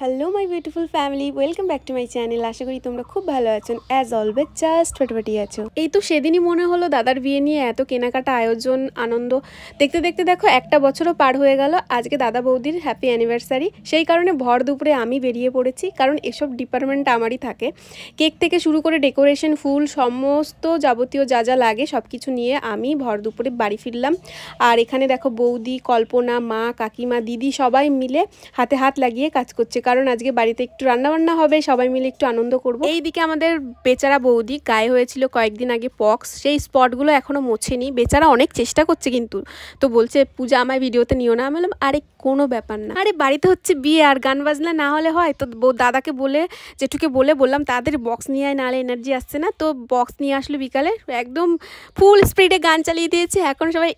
Hello my beautiful family, welcome back to my channel. আশা করি তোমরা খুব ভালো আছো, অ্যাজ অলওয়েজ জাস্ট ফাটাফাটি আছো। এই তো সেদিনই মনে হলো দাদার বিয়ে নিয়ে এত কেনাকাটা, আয়োজন, আনন্দ দেখতে দেখতে দেখো একটা বছরও পার হয়ে গেল। আজকে দাদা বৌদির হ্যাপি অ্যানিভার্সারি, সেই কারণে ভর দুপুরে আমি বেরিয়ে পড়েছি, কারণ এসব ডিপার্টমেন্ট আমারই থাকে। কেক থেকে শুরু করে ডেকোরেশন, ফুল, সমস্ত যাবতীয় যা যা লাগে সব কিছু নিয়ে আমি ভর দুপুরে বাড়ি ফিরলাম। আর এখানে দেখো বৌদি, কল্পনা, মা, কাকিমা, দিদি সবাই মিলে হাতে হাত লাগিয়ে কাজ করছে, কারণ আজকে বাড়িতে একটু রান্নাবান্না হবে, সবাই মিলে একটু আনন্দ করব। এইদিকে আমাদের বেচারা বৌদি গায়ে হয়েছিল কয়েকদিন আগে পক্স, সেই স্পটগুলো এখনও মোছেনি। বেচারা অনেক চেষ্টা করছে কিন্তু, তো বলছে পূজা আমায় ভিডিওতে নিও না। আমি বললাম আরে কোনো ব্যাপার না, আরে বাড়িতে হচ্ছে বিয়ে, আর গান বাজনা না হলে হয়? তো দাদাকে বলে, জেঠুকে বললাম তাদের বক্স নিয়ে আয়, নাহলে এনার্জি আসছে না। তো বক্স নিয়ে আসলো বিকালে, একদম ফুল স্পিডে গান চালিয়ে দিয়েছে। এখন সবাই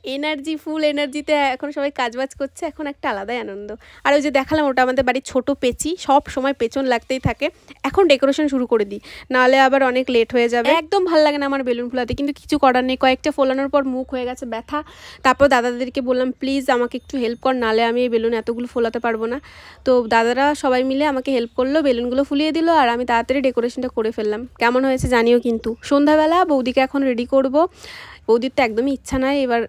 ফুল এনার্জিতে এখন সবাই কাজবাজ করছে, এখন একটা আলাদাই আনন্দ। আর ওই যে দেখালাম, ওটা আমাদের বাড়ির ছোট পেচি, সব সময় পেছন লাগতেই থাকে। এখন ডেকোরেশন শুরু করে দিই, নাহলে আবার অনেক লেট হয়ে যাবে। একদম ভালো লাগে না আমার বেলুন ফোলাতে, কিন্তু কিছু করার নেই। কয়েকটা ফোলানোর পর মুখ হয়ে গেছে ব্যথা। তারপর দাদাদেরকে বললাম প্লিজ আমাকে একটু হেল্প কর, নাহলে আমি এই বেলুন এতগুলো ফোলাতে পারবো না। তো দাদারা সবাই মিলে আমাকে হেল্প করলো, বেলুনগুলো ফুলিয়ে দিল, আর আমি তাড়াতাড়ি ডেকোরেশনটা করে ফেললাম। কেমন হয়েছে জানিও কিন্তু। সন্ধ্যাবেলা বৌদিকে এখন রেডি করব। বৌদির তো একদমই ইচ্ছা নাই এবার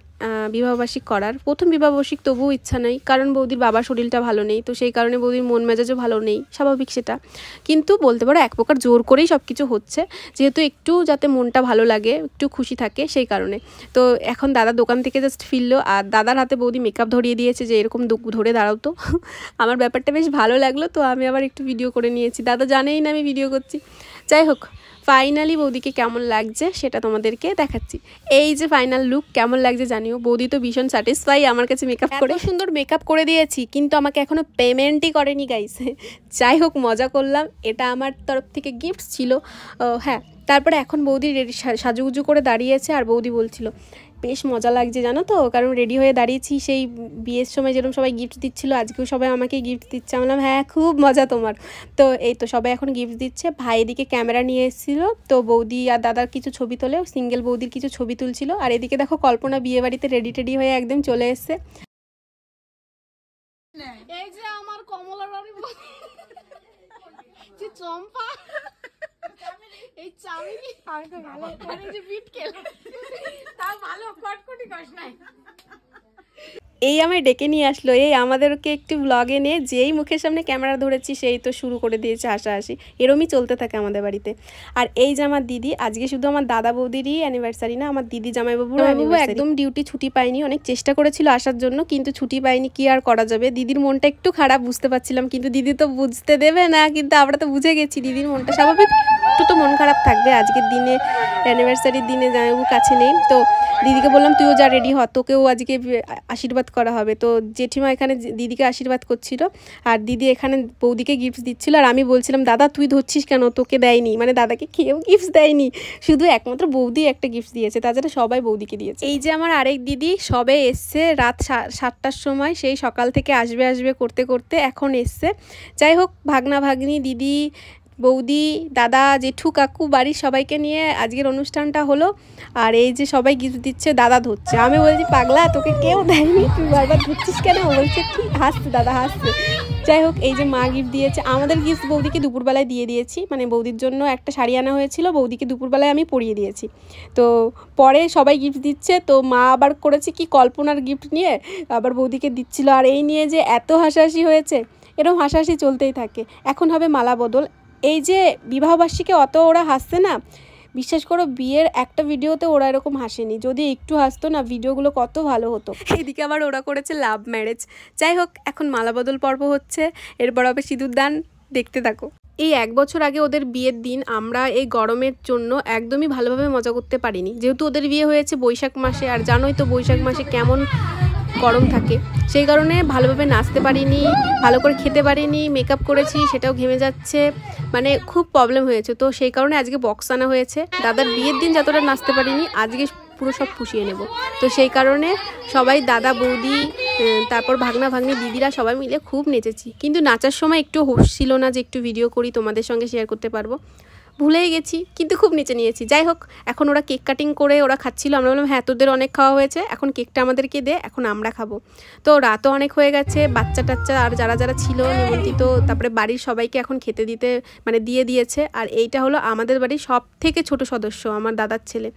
বিবাহবার্ষিক করার, প্রথম বিবাহবার্ষিক, তবুও ইচ্ছা নাই, কারণ বৌদির বাবার শরীরটা ভালো নেই, তো সেই কারণে বৌদির মন মেজাজও ভালো নেই, স্বাভাবিক সেটা। কিন্তু বলতে পারো এক প্রকার জোর করেই সব কিছু হচ্ছে, যেহেতু একটু যাতে মনটা ভালো লাগে, একটু খুশি থাকে, সেই কারণে। তো এখন দাদা দোকান থেকে জাস্ট ফিরলো, আর দাদার হাতে বৌদি মেকআপ ধরিয়ে দিয়েছে যে এরকম ধরে দাঁড়াও তো। আমার ব্যাপারটা বেশ ভালো লাগলো, তো আমি আবার একটু ভিডিও করে নিয়েছি। দাদা জানেই না আমি ভিডিও করছি। যাই হোক, ফাইনালি বৌদিকে কেমন লাগছে সেটা তোমাদেরকে দেখাচ্ছি। এই যে ফাইনাল লুক কেমন লাগছে জানিও। বৌদি তো ভীষণ স্যাটিসফাই আমার কাছে মেকআপ করে, সুন্দর মেকআপ করে দিয়েছি, কিন্তু আমাকে এখনো পেমেন্টই করেনি গাইস। যাই হোক, মজা করলাম, এটা আমার তরফ থেকে গিফট ছিল। হ্যাঁ, তারপরে এখন বৌদি রেডি সাজুগুজু করে দাঁড়িয়েছে, আর বৌদি বলছিল বেশ মজা লাগছে জানো তো, কারণ রেডি হয়ে দাঁড়িয়েছি, সেই বিয়ের সময় যেরকম সবাই গিফট দিচ্ছিল আজকেও সবাই আমাকে গিফট দিচ্ছে। আমি বললাম হ্যাঁ খুব মজা তোমার। তো এই তো সবাই এখন গিফট দিচ্ছে। ভাই এদিকে ক্যামেরা নিয়ে এসেছিলো, তো বৌদি আর দাদার কিছু ছবি তোলে, সিঙ্গেল বৌদির কিছু ছবি তুলছিল। আর এদিকে দেখো কল্পনা বিয়ে বাড়িতে রেডি হয়ে একদম চলে এসছে। এই যে আমার কমলা রানী চম্পা, এই চামেলি, আর তো ভালো করে যে বিট খেল, তাও ভালো কটকটি কষ নাই। এই আমায় ডেকে নিয়ে আসলো, এই আমাদেরকে একটু ব্লগে নিয়ে, যেই মুখের সামনে ক্যামেরা ধরেছি সেই তো শুরু করে দিয়েছে হাসাহাসি। এরমই চলতে থাকে আমাদের বাড়িতে। আর এই যে আমার দিদি, আজকে শুধু আমার দাদা বৌদিরই অ্যানিভার্সারি না, আমার দিদি জামাইবাবুর একদম ডিউটি ছুটি পায়নি, অনেক চেষ্টা করেছিল আসার জন্য, কিন্তু ছুটি পায়নি, কি আর করা যাবে। দিদির মনটা একটু খারাপ বুঝতে পারছিলাম, কিন্তু দিদি তো বুঝতে দেবে না, কিন্তু আমরা তো বুঝে গেছি দিদির মনটা স্বাভাবিক, একটু তো মন খারাপ থাকবে। আজকের দিনে অ্যানিভার্সারির দিনে জামাইবাবু কাছে নেই, তো দিদিকে বললাম তুইও যা রেডি হ, তোকেও আজকে আশীর্বাদ করা হবে। তো জেঠিমা এখানে দিদিকে আশীর্বাদ করছিল, আর দিদি এখানে বৌদিকে গিফট দিচ্ছিল। আর আমি বলছিলাম দাদা তুই ধরছিস কেন, তোকে দেয়নি, মানে দাদাকে কেউ গিফট দেয়নি, শুধু একমাত্র বৌদি একটা গিফট দিয়েছে, তাছাড়া সবাই বৌদিকে দিয়েছে। এই যে আমার আরেক দিদি সবে এসছে রাত 7টার সময়, সেই সকাল থেকে আসবে করতে করতে এখন এসছে। যাই হোক, ভাগনা ভাগ্নি, দিদি, বৌদি, দাদা, জেঠু, কাকু, বাড়ির সবাইকে নিয়ে আজকের অনুষ্ঠানটা হলো। আর এই যে সবাই গিফট দিচ্ছে, দাদা ধরছে। আমি বলছি পাগলা তোকে কেউ দেয়নি, তুই বারবার ধরছিস কেন? বলছে কি হাসছে, দাদা হাসছে। যাই হোক, এই যে মা গিফট দিয়েছে, আমাদের গিফট বৌদিকে দুপুরবেলায় দিয়ে দিয়েছি, মানে বৌদির জন্য একটা শাড়ি আনা হয়েছিল, বৌদিকে দুপুরবেলায় আমি পরিয়ে দিয়েছি। তো পরে সবাই গিফট দিচ্ছে, তো মা আবার করেছে কি কল্পনার গিফট নিয়ে আবার বৌদিকে দিচ্ছিল। আর এই নিয়ে যে এত হাসাহাসি হয়েছে, এরকম হাসাহাসি চলতেই থাকে। এখন হবে মালা বদল। এই যে বিবাহবার্ষিকী অত ওরা হাসছে না, বিশ্বাস করো বিয়ের একটা ভিডিওতে ওরা এরকম হাসেনি। যদি একটু হাসতো না, ভিডিওগুলো কত ভালো হতো। এদিকে আবার ওরা করেছে লাভ ম্যারেজ। যাই হোক, এখন মালা বদল পর্ব হচ্ছে, এরপর হবে সিঁদুর দান, দেখতে থাকো। এই 1 বছর আগে ওদের বিয়ের দিন আমরা এই গরমের জন্য একদমই ভালোভাবে মজা করতে পারিনি, যেহেতু ওদের বিয়ে হয়েছে বৈশাখ মাসে, আর জানোই তো বৈশাখ মাসে কেমন গরম থাকে, সেই কারণে ভালোভাবে নাচতে পারিনি, ভালো করে খেতে পারিনি, মেকআপ করেছি সেটাও ঘেমে যাচ্ছে, মানে খুব প্রবলেম হয়েছে। তো সেই কারণে আজকে বক্স আনা হয়েছে। দাদার বিয়ের দিন যতটা নাচতে পারিনি, আজকে পুরো সব পুষিয়ে নেব। তো সেই কারণে সবাই দাদা, বৌদি, তারপর ভাগনা ভাগ্নি, দিদিরা সবাই মিলে খুব নেচেছি, কিন্তু নাচার সময় একটু হোশ ছিল না যে একটু ভিডিও করি তোমাদের সঙ্গে শেয়ার করতে পারবো। ভুলেই গেছি, কিন্তু খুব নিচে নিয়েছি। যাই হোক, এখন ওরা কেক কাটিং করে ওরা খাচ্ছিল। আমরা বললাম হ্যাঁ তোদের অনেক খাওয়া হয়েছে, এখন কেকটা আমাদেরকে দে, এখন আমরা খাবো। তো রাতও অনেক হয়ে গেছে, বাচ্চা টাচ্চা আর যারা যারা ছিল নিমন্ত্রিত, তারপরে বাড়ির সবাইকে এখন খেতে দিতে মানে দিয়ে দিয়েছে। আর এইটা হলো আমাদের বাড়ির সব থেকে ছোট সদস্য, আমার দাদার ছেলে।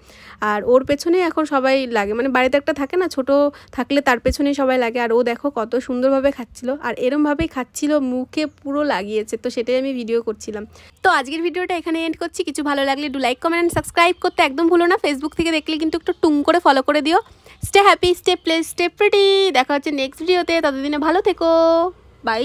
আর ওর পেছনেই এখন সবাই লাগে, মানে বাড়িতে একটা থাকে না ছোট থাকলে তার পেছনেই সবাই লাগে। আর ও দেখো কত সুন্দরভাবে খাচ্ছিল, আর এরমভাবেই খাচ্ছিল, মুখে পুরো লাগিয়েছে। তো সেটাই আমি ভিডিও করছিলাম। তো আজকের ভিডিওটা এখানে এন্ড করছি। কিছু ভালো লাগলে ডু লাইক, কমেন্ট, সাবস্ক্রাইব করতে একদম ভুলো না। ফেসবুক থেকে দেখলে কিন্তু একটু টুং করে ফলো করে দিও। Stay happy, stay place, stay pretty. দেখা হচ্ছে নেক্সট ভিডিওতে, ততদিনে ভালো থেকো, বাই।